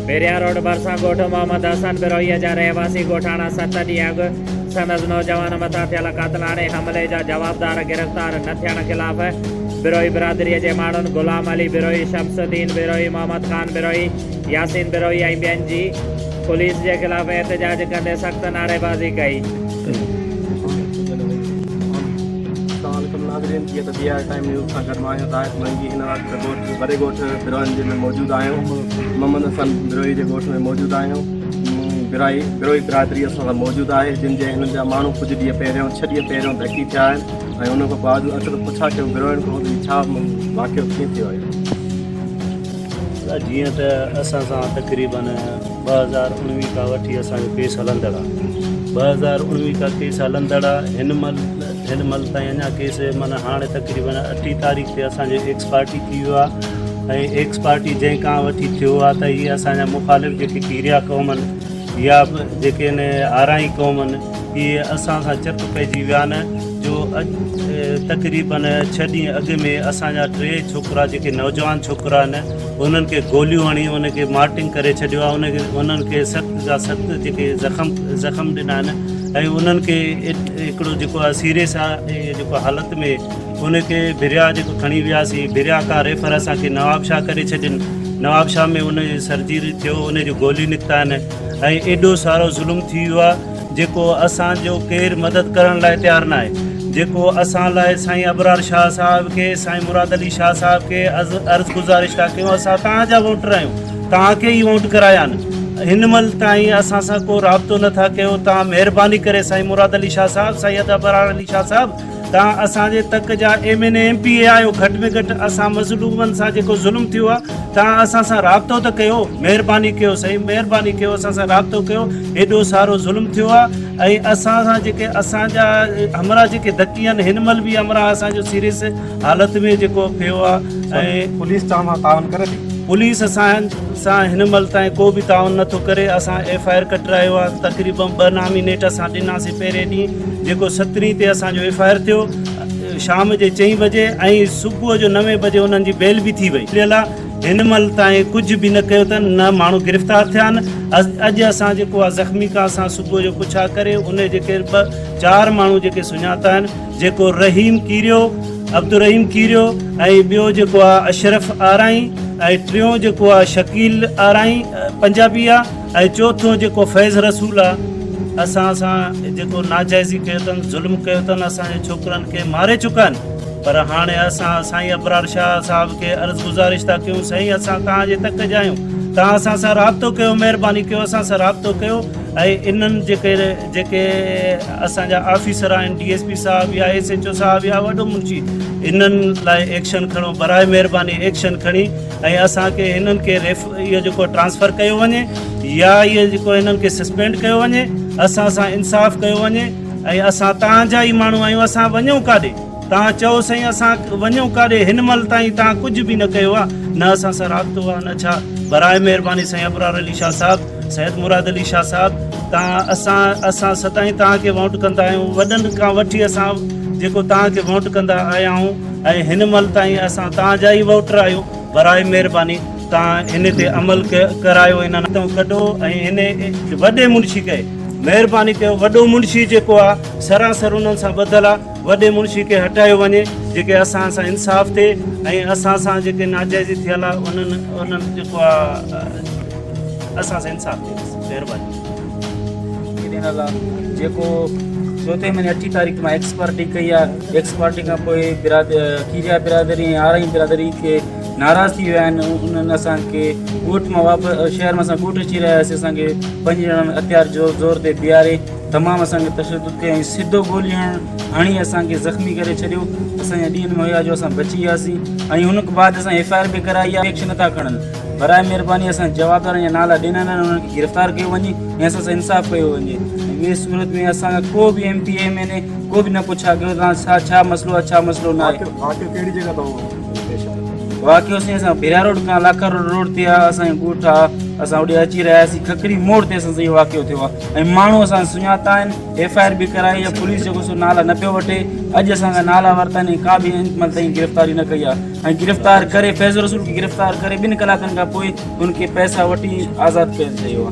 बेरिया road भरसां ॻोठ मोहम्मद हसन बिरोईअ जा रहवासी ॻोठाणा 7 ॾींहं अॻु संदसि नौजवान मथां थियल क़ातिलाणे हमले जा जवाबदार गिरफ़्तार न थियण ख़िलाफ़ बिरोई बिरादरीअ जे माण्हुनि गुलाम अली बिरोई, शमसुद्दीन बिरोई, मोहम्मद ख़ान बिरोई, यासीन बिरोई ऐं ॿियनि जी पुलिस जे ख़िलाफ़ एहतजाज कंदे सख़्त नारेबाज़ी कई। जीअं त ॿिया टाइम न्यूज़ सां गॾु मां हिन वक़्तु वॾे ॻोठ बिरोई में मौजूदु आहियूं। मोहम्मद हसन बिरोई जे ॻोठ में मौजूदु आहियूं। बिरोई बिरादरी असां सां मौजूदु आहे, जिन जे हिननि जा माण्हू कुझु ॾींहं पहिरियों 6 ॾींहं पहिरियों धकी थिया आहिनि ऐं उन खां बाद अचो त पुछा कयूं बिरोइनि खां छा वाक़ियो कीअं थियो आहे। जीअं त असां सां तक़रीबन 2019 खां वठी असांजो केस हलंदड़ आहे। 2019 खां केस हलंदड़ आहे। हिन महिल ताईं अञा केस माना हाणे तक़रीबन 8 तारीख़ ते असांजो एक्स पार्टी थी वियो आहे ऐं एक्स पार्टी जंहिं खां वठी थियो आहे त इहे असांजा मुख़ालिफ़ जेके कीरिया क़ौम आहिनि या जेके आराई क़ौम आहिनि इहे असां सां चप पइजी विया आहिनि। जो तक़रीबन 6 ॾींहं अॻु में असांजा 3 छोकिरा जेके नौजवान छोकिरा आहिनि उन्हनि खे गोलियूं हणी उनखे मार्टिंग करे छॾियो आहे। उन्हनि खे सख़्त जा सख़्त जेके ज़ख़म ॾिना आहिनि ऐं उन्हनि खे हिकिड़ो जेको आहे सीरियस आहे जेको हालति में उनखे भिरिया जेको खणी वियासीं। भिरिया खां रेफर असांखे नवाबशाह करे छॾिन। नवाबशाह में उन जी सर्जरी थियो, उन जूं गोलियूं निकिता आहिनि ऐं एॾो सारो ज़ुल्म थी वियो आहे जेको असांजो केरु मदद करण लाइ तयारु न आहे। जेको असां लाइ साईं अबरार शाह साहिब खे, साईं मुराद अली शाह साहिब खे अर्ज़ु गुज़ारिश था कयूं। असां तव्हांजा वोटर आहियूं, तव्हांखे ई वोट कराया आहिनि। हिन महिल ताईं असां सां को राब्तो नथा कयो। तव्हां महिरबानी करे साईं मुराद अली शाह साहिबु, सैयद अबरार अली शाह साहिबु, तव्हां असांजे तक जा MNA MP आहियो। घटि में घटि असां मज़लूमनि सां जेको ज़ुल्म थियो आहे तव्हां असां सां राब्तो त कयो, महिरबानी कयो, सही महिरबानी कयो, असां सां राब्तो कयो। एॾो सारो ज़ुल्म थियो आहे ऐं असां सां जेके असांजा हमरा जेके धकी आहिनि हिन महिल बि हमरा असांजो सीरियस हालति में जेको पियो आहे ऐं पुलिस तव्हां तावन करे थी। पुलिस असां सां हिन महिल ताईं को बि ताउन नथो करे। असां FIR कटरायो आहे। तक़रीबन 2 नामिनेट असां ॾिनासीं पहिरें ॾींहुं जेको 17 ते असांजो FIR थियो शाम जे 4 बजे ऐं सुबुह जो 9 बजे उन्हनि जी बेल बि थी वई। हिन महिल ताईं कुझु बि न कयो अथनि, न माण्हू गिरफ़्तार थिया आहिनि। अॼु असां जेको आहे ज़ख़्मी खां असां सुबुह जो पुछा करे उन जेके 4 माण्हू जेके सुञाता आहिनि, जेको रहीम कीरियो, अब्दुर्रहीम कीरियो ऐं ॿियो जेको आहे अशरफ आराई ऐं 3 जेको आहे शकील आराई पंजाबी आहे ऐं 4 जेको फैज़ रसूल आहे। असां सां जेको नाजाइज़ी कयो अथनि, ज़ुल्म कयो अथनि, असांजे छोकिरनि खे मारे चुका आहिनि। पर हाणे असां साईं अबरार शाह साहिब खे अर्ज़ु गुज़ारिश था कयूं, साईं असां तव्हांजे तक जा आहियूं, तव्हां असां सां राब्तो कयो, महिरबानी कयो, असां सां राब्तो कयो। ऐं इन्हनि जेके असांजा ऑफिसर आहिनि, DSP साहिबु या SHO साहिबु या वॾो मुंशी, इन्हनि लाइ एक्शन खणो, बराए महिरबानी एक्शन खणी ऐं असांखे हिननि खे इहो जेको ट्रांसफ़र कयो वञे या इहो जेको हिननि खे सस्पेंड कयो वञे, असां सां इंसाफ़ कयो वञे। ऐं असां तव्हांजा ई माण्हू आहियूं, असां वञूं काॾे? तव्हां चओ साईं असां वञूं काॾे? हिन महिल ताईं तव्हां कुझु बि न कयो आहे, न असां सां राब्तो आहे न छा। बराए महिरबानी साईं अबरार अली शाह साहिबु, सैयद मुराद अली शाह साहिबु, तव्हां असां सदाईं तव्हांखे वोट कंदा आहियूं। वॾनि खां वठी असां जेको तव्हांखे वोट कंदा आया आहियूं ऐं हिन महिल ताईं असां तव्हांजा ई वोटर आहियूं। बराए महिरबानी तव्हां हिन ते अमल करायो, हिननि तां कढो ऐं हिन वॾे मुंशी खे महिरबानी कयो। वॾो मुंशी जेको आहे सरासर उन्हनि सां ॿधल आहे, वॾे मुंशी खे हटायो वञे जेके असां सां इंसाफ़ थिए ऐं असां सां जेके नाजाइज़ी थियल आहे उन्हनि जेको आहे असां सां इंसाफ़ थिए। महिरबानी। जेको 4 महीने 8 तारीख़ मां एक्स पार्टी कई आहे। एक्स पार्टी खां पोइ कीरिया बिरादरी ऐं आराई बिरादरी खे नाराज़ थी विया आहिनि। उन्हनि असांखे ॻोठ मां वापसि शहर में असां ॻोठ अची रहियासीं। असांखे 5 ॼणनि हथियार ज़ोर ते बीहारे तमामु असांखे तशदुद कयो ऐं सिधो गोली हणी असांखे ज़ख़्मी करे छॾियो। असांजा ॾींहंनि में हुया जो असां बची वियासीं ऐं हुन खां बाद असां FIR बि कराई आहे, एक्शन नथा खणनि। बराए महिरबानी असां जवाबदारनि जा नाला ॾिना आहिनि, उन्हनि खे गिरफ़्तार कयो वञे ऐं असां सां इंसाफ़ कयो वञे। ऐं ॿिए सूरत में असांखां को बि MP MNA को बि न पुछा कयो तव्हां छा मसइलो आहे, छा मसइलो न आहे। कहिड़ी जॻह अथव? वाक़ियो साईं असां भिरिया रोड खां लाखा रोड ते आहे, असांजो ॻोठ आहे। असां होॾे अची रहियासीं, खकड़ी मोड़ ते असां सां इहो वाक़ियो थियो आहे ऐं माण्हू असां सुञाता आहिनि। FIR बि कराई आहे, पुलिस जेको सो नाला न पियो वठे। अॼु असांखा नाला वरिता आहिनि, का बि महिल ताईं गिरफ़्तारी न कई आहे। गिरफ़्तार करे फैज़ रसूल खे गिरफ़्तार करे 2 कलाकनि खां पोइ उनखे पैसा वठी आज़ादु कयल चयो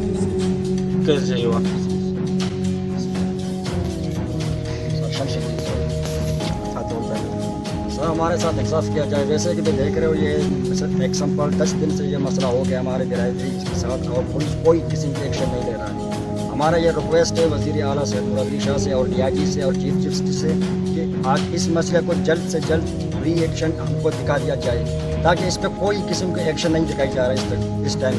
आहे सर हमारे साथ इंसाफ किया जाए। वैसे कि भी देख रहे हो ये एग्जाम्पल 10 दिन से ये मसला हो गया हमारे बिरादरी के साथ और पुलिस कोई किसी की एक्शन नहीं ले रहा है। हमारा ये रिक्वेस्ट है वज़ीर आला से मुरादी शाह से और DIG से और चीफ जस्टिस से कि आज इस मसले को जल्द से जल्द रिएक्शन हमको दिखा दिया जाए ताकि इस पर कोई किस्म का एक्शन नहीं दिखाई जा रहा है इस टाइम।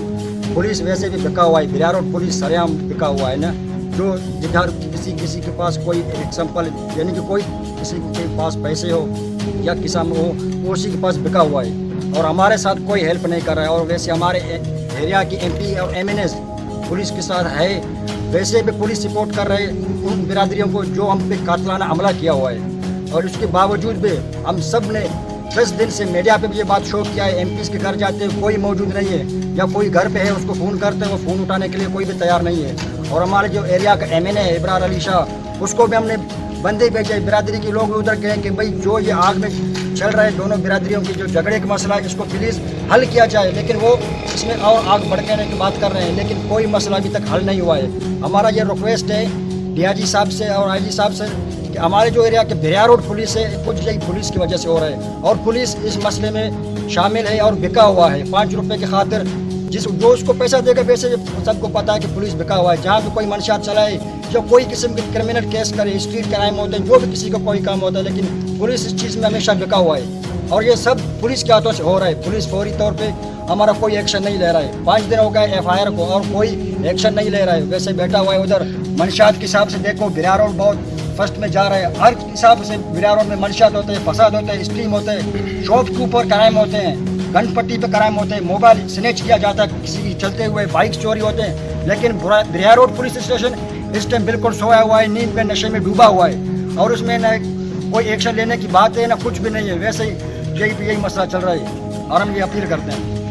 पुलिस वैसे भी बिका हुआ है, बिरार रोड पुलिस सरेआम बिका हुआ है ना, जो जिधर किसी के पास कोई एग्जाम्पल यानी कि कोई किसी के पास पैसे हो या किसान हो उसी के पास बिका हुआ है और हमारे साथ कोई हेल्प नहीं कर रहा है। और वैसे हमारे एरिया की MP और MNS पुलिस के साथ है, वैसे भी पुलिस सपोर्ट कर रहे उन बिरादरियों को जो हम पे कातलाना हमला किया हुआ है। और उसके बावजूद भी हम सब ने 10 दिन से मीडिया पे भी ये बात शो किया है, MPs के घर जाते हैं कोई मौजूद नहीं है या कोई घर पे है उसको फ़ोन करते हैं वो फ़ोन उठाने के लिए कोई भी तैयार नहीं है। और हमारे जो एरिया का MNA है इब्रार अली शाह उसको भी हमने बंदे भेजे, बिरादरी के लोग उधर गए कि भाई जो ये आग में चल रहा है दोनों बिरादरियों की जो झगड़े का मसला है इसको प्लीज़ हल किया जाए, लेकिन वो इसमें और आग भड़काने की बात कर रहे हैं लेकिन कोई मसला अभी तक हल नहीं हुआ है। हमारा ये रिक्वेस्ट है DIG साहब से और IG साहब से कि हमारे जो एरिया के बिरार रोड पुलिस है कुछ यही पुलिस की वजह से हो रहा है और पुलिस इस मसले में शामिल है और बिका हुआ है 5 रुपये की खातिर जो उसको पैसा देगा। वैसे सबको पता है कि पुलिस बिका हुआ है, जहाँ भी कोई मंशात चलाए जो कोई किस्म के क्रिमिनल केस करे, स्ट्रीट क्राइम होते हैं, जो भी किसी का कोई काम होता है, लेकिन पुलिस इस चीज़ में हमेशा बिका हुआ है और ये सब पुलिस के हाथों से हो रहा है। पुलिस फौरी तौर पे हमारा कोई एक्शन नहीं ले रहा है, 5 दिन हो गए FIR को और कोई एक्शन नहीं ले रहा है। वैसे बैठा हुआ है उधर मंशात के हिसाब से देखो बिरार रोड बहुत फर्स्ट में जा रहा है, हर हिसाब से बिरार रोड में मंशात होते हैं, फसाद होते हैं, स्ट्रीम होते हैं, शॉप के ऊपर क्राइम होते हैं, गनपट्टी पे क्राइम होते हैं, मोबाइल स्नेच किया जाता है, किसी की चलते हुए बाइक चोरी होते हैं। लेकिन बिरार रोड पुलिस स्टेशन इस टाइम बिल्कुल सोया हुआ है, नींद में नशे में डूबा हुआ है और उसमें न कोई एक्शन लेने की बात है ना कुछ भी नहीं है। वैसे ही यही मसला चल रहा है और हम ये अपील करते हैं।